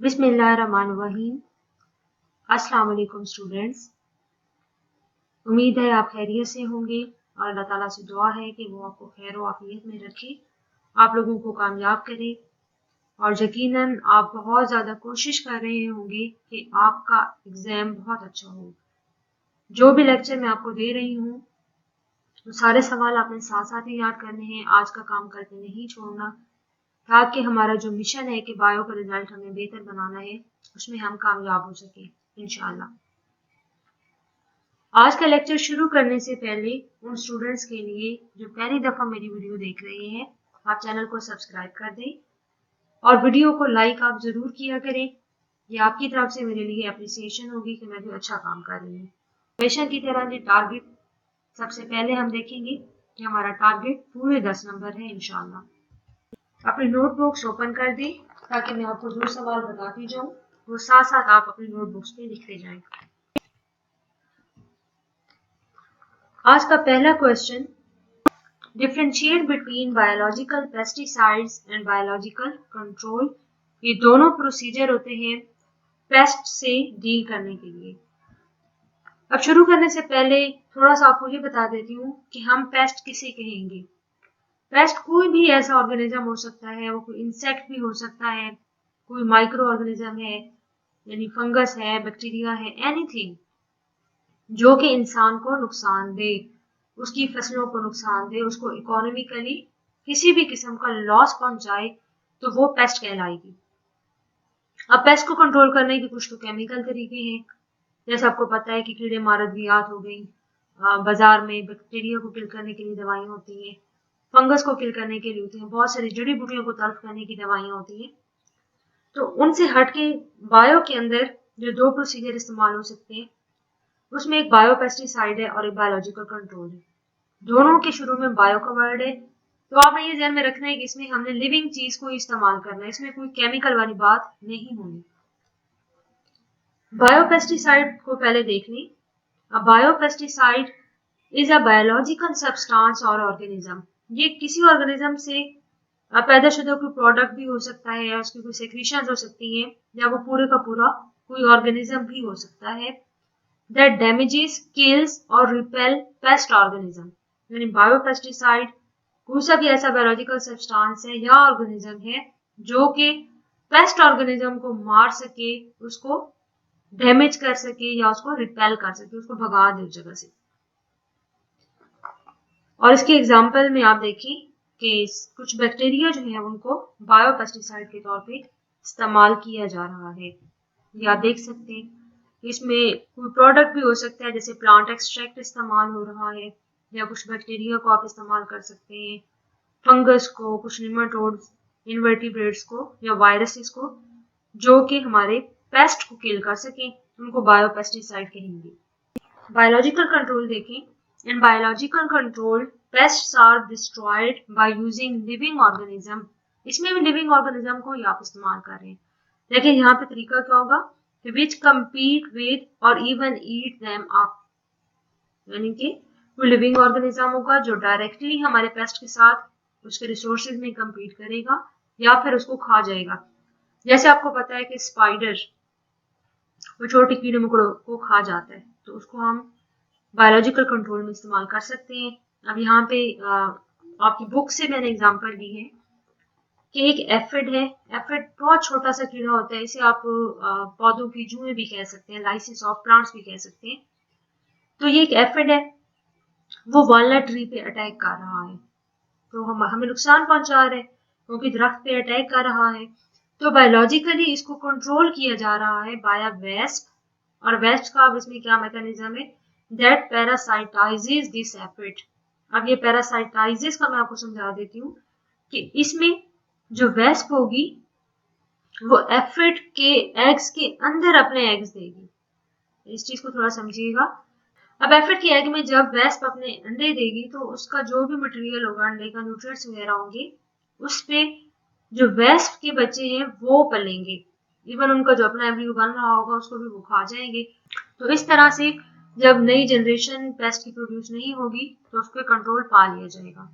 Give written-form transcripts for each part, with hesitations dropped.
बिस्मिल्लाहिर्रहमानिर्रहीम। अस्सलाम वालेकुम स्टूडेंट्स। उम्मीद है आप खैरियत से होंगे और अल्लाह ताला से दुआ है कि वो आपको खैर व आफियत में रखे, आप लोगों को कामयाब करे। और यकीनन आप बहुत ज़्यादा कोशिश कर रहे होंगे कि आपका एग्ज़ाम बहुत अच्छा हो। जो भी लेक्चर मैं आपको दे रही हूँ तो सारे सवाल आपने साथ साथ ही याद करने हैं, आज का काम करके नहीं छोड़ना, ताकि हमारा जो मिशन है कि बायो का रिजल्ट हमें बेहतर बनाना है उसमें हम कामयाब हो सके इंशाल्लाह। आज का लेक्चर शुरू करने से पहले उन स्टूडेंट्स के लिए जो पहली दफ़ा मेरी वीडियो देख रहे हैं, आप चैनल को सब्सक्राइब कर दें और वीडियो को लाइक आप ज़रूर किया करें। ये आपकी तरफ से मेरे लिए अप्रिसिएशन होगी कि मैं भी अच्छा काम कर रही हूँ। हमेशा की तरह ये टारगेट सबसे पहले हम देखेंगे कि हमारा टारगेट पूरे 10 नंबर है इंशाल्लाह। अपनी नोटबुक्स ओपन कर दें ताकि मैं आपको जो सवाल बताती जाऊँ वो साथ साथ आप अपनी नोटबुक्स पे लिखते जाएं। आज का पहला question, differentiate between biological pesticides and biological control. ये दोनों प्रोसीजर होते हैं पेस्ट से डील करने के लिए। अब शुरू करने से पहले थोड़ा सा आपको ये बता देती हूँ कि हम पेस्ट किसे कहेंगे। पेस्ट कोई भी ऐसा ऑर्गेनिज्म हो सकता है, वो कोई इंसेक्ट भी हो सकता है, कोई माइक्रो ऑर्गेनिज्म है यानी फंगस है, बैक्टीरिया है, एनीथिंग जो कि इंसान को नुकसान दे, उसकी फसलों को नुकसान दे, उसको इकोनॉमिकली किसी भी किस्म का लॉस पहुंचाए, तो वो पेस्ट कहलाएगी। अब पेस्ट को कंट्रोल करने के कुछ तो केमिकल तरीके हैं, जैसे आपको पता है कि कीड़े मारदियात हो गई, बाजार में बैक्टीरिया को किल करने के लिए दवाइयाँ होती हैं, फंगस को किल करने के लिए होती हैं, बहुत सारी जड़ी बूटियों को तल्फ करने की दवाइयाँ होती हैं। तो उनसे हटके बायो के अंदर जो दो प्रोसीजर इस्तेमाल हो सकते हैं, उसमें एक बायो पेस्टिसाइड है और एक बायोलॉजिकल कंट्रोल है। दोनों के शुरू में बायो का वर्ड है, तो आपने ये ध्यान में रखना है कि इसमें हमने लिविंग चीज को इस्तेमाल करना है, इसमें कोई केमिकल वाली बात नहीं होनी। बायोपेस्टिसाइड को पहले देख लें। A biopesticide is a biological substance और ऑर्गेनिज्म। ये किसी ऑर्गेनिज्म से पैदाशुदा कोई प्रोडक्ट भी हो सकता है, या उसकी कोई सेक्रीशंस हो सकती हैं, या वो पूरे का पूरा कोई ऑर्गेनिज्म भी हो सकता है that damages, kills or repel pest organism। यानी बायोपेस्टिसाइड कोई सा भी ऐसा बायोलॉजिकल सब्सटेंस है या ऑर्गेनिज्म है जो कि पेस्ट ऑर्गेनिज्म को मार सके, उसको डैमेज कर सके या उसको रिपेल कर सके, उसको भगा दे उस जगह से। और इसके एग्जाम्पल में आप देखें कि कुछ बैक्टीरिया जो है उनको बायोपेस्टिसाइड के तौर पे इस्तेमाल किया जा रहा है। ये आप देख सकते हैं, इसमें कोई प्रोडक्ट भी हो सकता है, जैसे प्लांट एक्सट्रैक्ट इस्तेमाल हो रहा है, या कुछ बैक्टीरिया को आप इस्तेमाल कर सकते हैं, फंगस को, कुछ निमाटोड्स, इनवर्टिब्रेट्स को या वायरसेस को, जो कि हमारे पेस्ट को किल कर सकें, उनको बायोपेस्टिसाइड कहेंगे। बायोलॉजिकल कंट्रोल देखें। In biological control pests are destroyed by using living organism. इसमें भी लिविंग ऑर्गेनिज्म को ही आप इस्तेमाल कर रहे हैं, लेकिन यहाँ पे तरीका क्या होगा, which compete with or even eat them up। यानी कि कोई लिविंग ऑर्गेनिज्म होगा जो डायरेक्टली हमारे पेस्ट के साथ उसके रिसोर्सेज में compete करेगा या फिर उसको खा जाएगा। जैसे आपको पता है कि स्पाइडर वो छोटे कीड़े मकोड़ों को खा जाता है, तो उसको हम बायोलॉजिकल कंट्रोल में इस्तेमाल कर सकते हैं। अब यहाँ पे आपकी बुक से मैंने एग्जांपल ली है कि एक एफिड है। एफिड बहुत छोटा सा कीड़ा होता है, इसे आप पौधों की जुएं भी कह सकते हैं, लाइसिस ऑफ प्लांट्स भी कह सकते हैं। तो ये एक एफिड है, वो वालनट ट्री पे अटैक कर रहा है, तो हमें नुकसान पहुंचा रहा है क्योंकि दरख्त पे अटैक कर रहा है। तो बायोलॉजिकली इसको कंट्रोल किया जा रहा है बाय वेस्प, और वेस्प का अब इसमें क्या मैकेनिज्म है, दैट पैरासाइटाइजेस दिस एफिड। अब ये पैरासाइटाइजेस का मैं आपको समझा देती हूँ कि इसमें जो वेस्प होगी वो एफिड के एग्स के अंदर अपने एग्स देगी। इस चीज को थोड़ा समझिएगा। अब एफिड के एग में जब वेस्प अपने अंडे देगी तो उसका जो भी मटेरियल होगा, अंडे का न्यूट्रिएंट्स वगैरह होंगे, उस पे जो वेस्प के बच्चे हैं वो पलेंगे, इवन उनका जो अपना एम्ब्रियो बन रहा होगा उसको भी वो खा जाएंगे। तो इस तरह से जब नई जनरेशन पेस्ट की प्रोड्यूस नहीं होगी तो उस पर कंट्रोल पा लिया जाएगा।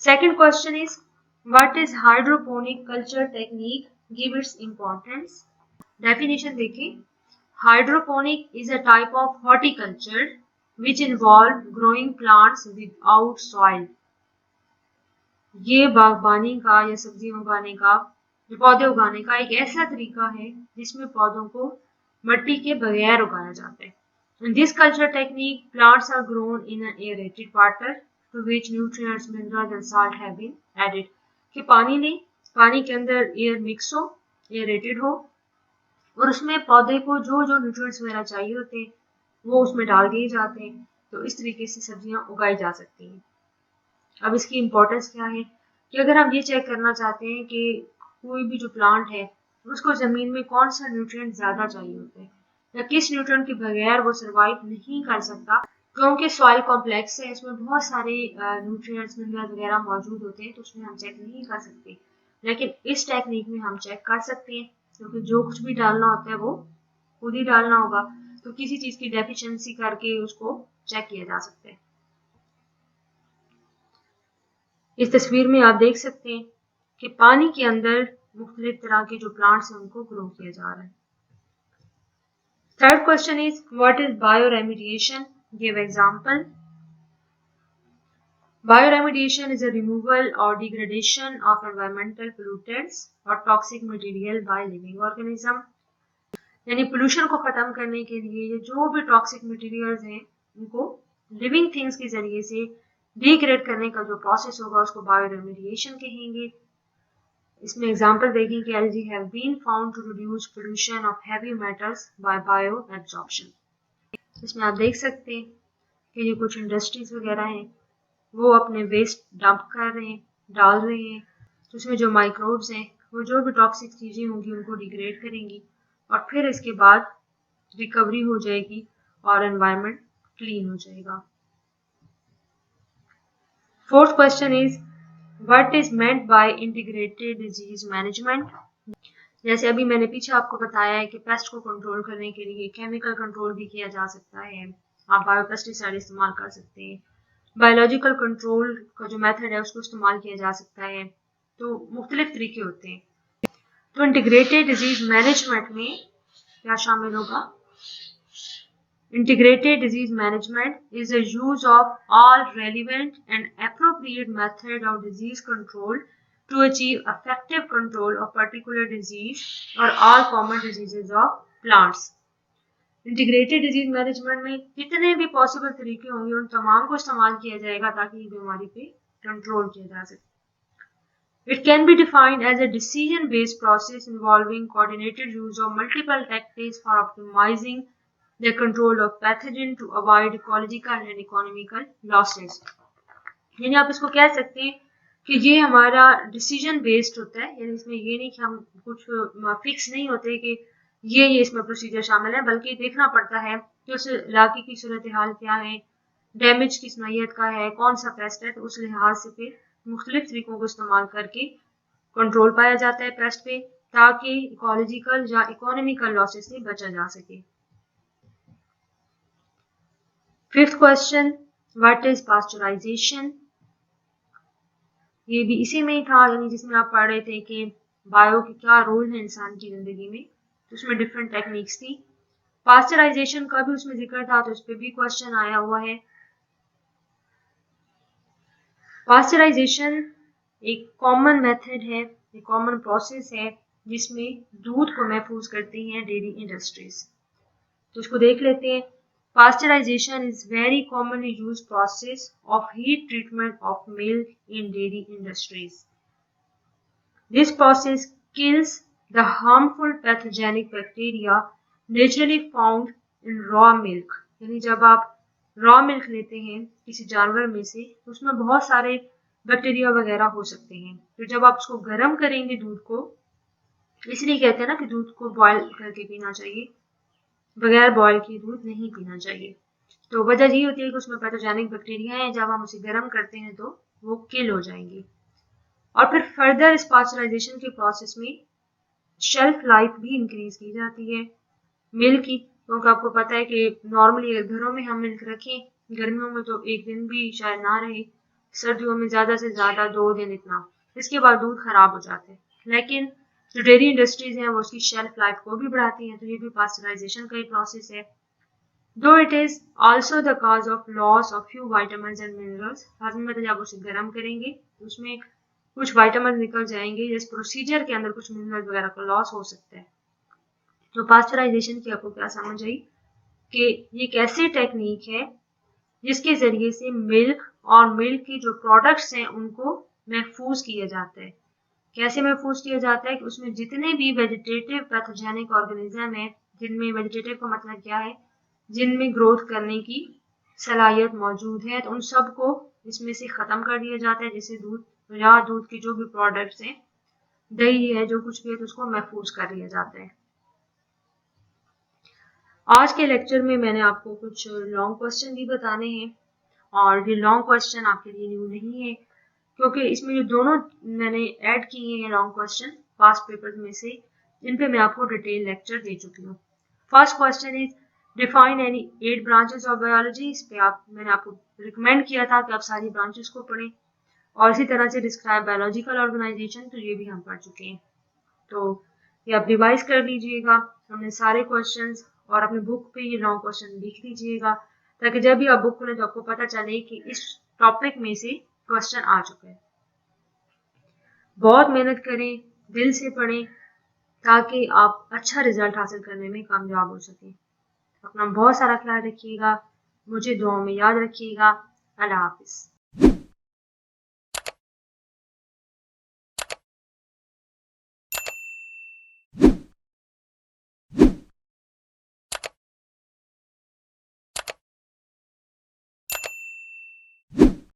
Second question is, what is hydroponic culture technique give its importance. Definition देखिए, hydroponic is a type of horticulture which involve growing plants without soil. ये बागबानी का या सब्जियां उगाने का, पौधे उगाने का एक ऐसा तरीका है जिसमें पौधों को मिट्टी के बगैर उगाया जाता है। In this culture technique, plants are grown in an aerated water to which nutrients, minerals and salt have been added. कि पानी लें, पानी के अंदर एयर मिक्स हो, एयरेटेड हो, और उसमें पौधे को जो जो न्यूट्रिएंट्स वगैरह चाहिए होते हैं वो उसमें डाल दिए जाते हैं। तो इस तरीके से सब्जियां उगाई जा सकती हैं। अब इसकी इम्पोर्टेंस क्या है कि अगर हम ये चेक करना चाहते हैं कि कोई भी जो प्लांट है उसको ज़मीन में कौन सा न्यूट्रिएंट ज़्यादा चाहिए होता है या किस न्यूट्रिएंट के बगैर वो सर्वाइव नहीं कर सकता, क्योंकि सॉइल कॉम्प्लेक्स है, इसमें बहुत सारे न्यूट्रिएंट्स मिनरल वगैरह मौजूद होते हैं, तो उसमें हम चेक नहीं कर सकते। लेकिन इस टेक्निक में हम चेक कर सकते हैं, क्योंकि जो कुछ भी डालना होता है वो खुद ही डालना होगा, तो किसी चीज़ की डेफिशिएंसी करके उसको चेक किया जा सकता है। इस तस्वीर में आप देख सकते हैं कि पानी के अंदर मुख्तलिफ तरह के जो प्लांट्स हैं उनको ग्रो किया जा रहा है। Third question is what is bioremediation, give example. Bioremediation is a removal or degradation of environmental pollutants or toxic material by living organism। यानी पोल्यूशन को खत्म करने के लिए ये जो भी टॉक्सिक मटेरियल्स हैं उनको लिविंग थिंग्स के जरिए से डिग्रेड करने का जो प्रोसेस होगा उसको बायोरेमिडिएशन कहेंगे। इसमें एग्जांपल देखें कि algae have been found to reduce pollution of heavy metals by bio absorption. इसमें आप देख सकते हैं कि ये कुछ इंडस्ट्रीज वगैरह हैं वो अपने वेस्ट डंप कर रहे हैं, डाल रहे हैं, तो उसमें जो माइक्रोब्स हैं वो जो भी टॉक्सिक चीज़ें होंगी उनको डिग्रेड करेंगी और फिर इसके बाद रिकवरी हो जाएगी और एनवायरनमेंट क्लीन हो जाएगा। Fourth question is what is meant by integrated disease management. जैसे अभी मैंने पीछे आपको बताया है कि पेस्ट को कंट्रोल करने के लिए केमिकल कंट्रोल भी किया जा सकता है, आप बायोपेस्टिसाइड इस्तेमाल कर सकते हैं, बायोलॉजिकल कंट्रोल का जो मेथड है उसको इस्तेमाल किया जा सकता है, तो मुख्तलिफ तरीके होते हैं। तो इंटीग्रेटेड डिजीज मैनेजमेंट में क्या शामिल होगा? Integrated disease management is the use of all relevant and appropriate methods of disease control to achieve effective control of particular disease or all common diseases of plants। Integrated disease management में जितने भी possible तरीके होंगे उन तमाम को इस्तेमाल किया जाएगा ताकि बीमारी पे कंट्रोल किया जा सके। It can be defined as a decision-based process involving coordinated use of multiple tactics for optimizing the control of pathogen to avoid ecological and economical losses। यानी आप इसको कह सकते हैं कि ये हमारा डिसीजन बेस्ड होता है, यानी इसमें ये नहीं कि हम कुछ फिक्स नहीं होते कि ये इसमें प्रोसीजर शामिल है, बल्कि देखना पड़ता है कि उस इलाके की सूरत हाल क्या है, डैमेज किस नौयत का है, कौन सा पेस्ट है, तो उस लिहाज से फिर मुख्तलिफ तरीकों को इस्तेमाल करके कंट्रोल पाया जाता है पेस्ट पे ताकि इकोलॉजिकल या इकोनॉमिकल लॉसेस से बचा जा सके। Fifth question what is pasteurisation, ये भी इसी में ही था, यानी जिसमें आप पढ़ रहे थे कि बायो के क्या रोल है इंसान की जिंदगी में, तो उसमें डिफरेंट टेक्निक्स थी। पास्चराइजेशन का भी उसमें जिक्र था तो उस पर भी क्वेश्चन आया हुआ है। पास्चराइजेशन एक कॉमन मेथड है, एक कॉमन प्रोसेस है जिसमें दूध को महफूज करती हैं डेयरी इंडस्ट्रीज। तो इसको देख लेते हैं। Pasteurization is very commonly used process of heat treatment of milk in dairy industries. This process kills the harmful pathogenic bacteria naturally found in raw milk। यानी जब आप रॉ मिल्क लेते हैं किसी जानवर में से तो उसमें बहुत सारे बैक्टीरिया वगैरह हो सकते हैं, तो जब आप उसको गर्म करेंगे दूध को, इसलिए कहते हैं ना कि दूध को बॉयल करके पीना चाहिए, बगैर बॉयल किए दूध नहीं पीना चाहिए। तो वजह ये होती है कि उसमें पैथोजेनिक बैक्टीरिया हैं, जब हम उसे गर्म करते हैं तो वो किल हो जाएंगे। और फिर फर्दर इस पास्चराइजेशन के प्रोसेस में शेल्फ लाइफ भी इंक्रीज की जाती है मिल्क की, क्योंकि आपको पता है कि नॉर्मली अगर घरों में हम मिल्क रखें गर्मियों में तो एक दिन भी शायद ना रहे, सर्दियों में ज़्यादा से ज़्यादा 2 दिन इतना, इसके बाद दूध खराब हो जाता है। लेकिन जो डेयरी इंडस्ट्रीज हैं वो उसकी शेल्फ लाइफ को भी बढ़ाती हैं, तो ये भी पास्चराइजेशन का ही प्रोसेस है। Though it is also the cause of loss of few vitamin and minerals, हाजमे में जब उसे गर्म करेंगे तो उसमें कुछ वाइटामिन निकल जाएंगे, इस प्रोसीजर के अंदर कुछ मिनरल वगैरह का लॉस हो सकता है। तो पास्चराइजेशन की आपको क्या समझ आई कि ये एक ऐसी टेक्निक है जिसके जरिए से मिल्क और मिल्क के जो प्रोडक्ट्स हैं उनको महफूज किया जाता है। कैसे महफूज किया जाता है कि उसमें जितने भी वेजिटेटिव पैथोजेनिक ऑर्गेनिज्म है, जिनमें वेजिटेटिव का मतलब क्या है, जिनमें ग्रोथ करने की सलाहियत मौजूद है, तो उन सबको इसमें से ख़त्म कर दिया जाता है। जैसे दूध या दूध के जो भी प्रोडक्ट्स हैं, दही है, जो कुछ भी है, तो उसको महफूज कर दिया जाता है। आज के लेक्चर में मैंने आपको कुछ लॉन्ग क्वेश्चन भी बताने हैं, और ये लॉन्ग क्वेश्चन आपके लिए न्यू नहीं है, क्योंकि इसमें जो दोनों मैंने ऐड किए हैं लॉन्ग क्वेश्चन पास्ट पेपर में से, इन पे मैं आपको डिटेल लेक्चर दे चुकी हूँ। First question is define any 8 branches of biology. इस पे मैंने आपको रिकमेंड किया था कि आप सारी ब्रांचेस को पढ़ें, और इसी तरह से डिस्क्राइब बायोलॉजिकल ऑर्गेनाइजेशन, तो ये भी हम पढ़ चुके हैं। तो ये आप रिवाइज कर लीजिएगा, हमने सारे क्वेश्चंस, और अपने बुक पे ये लॉन्ग क्वेश्चन लिख लीजिएगा, ताकि जब भी आप बुक खोलें तो आपको पता चले कि इस टॉपिक में से क्वेश्चन आ चुका है। बहुत मेहनत करें, दिल से पढ़ें, ताकि आप अच्छा रिजल्ट हासिल करने में कामयाब हो सकें। अपना बहुत सारा ख्याल रखिएगा, मुझे दुआओं में याद रखिएगा। अल्लाह हाफिज़।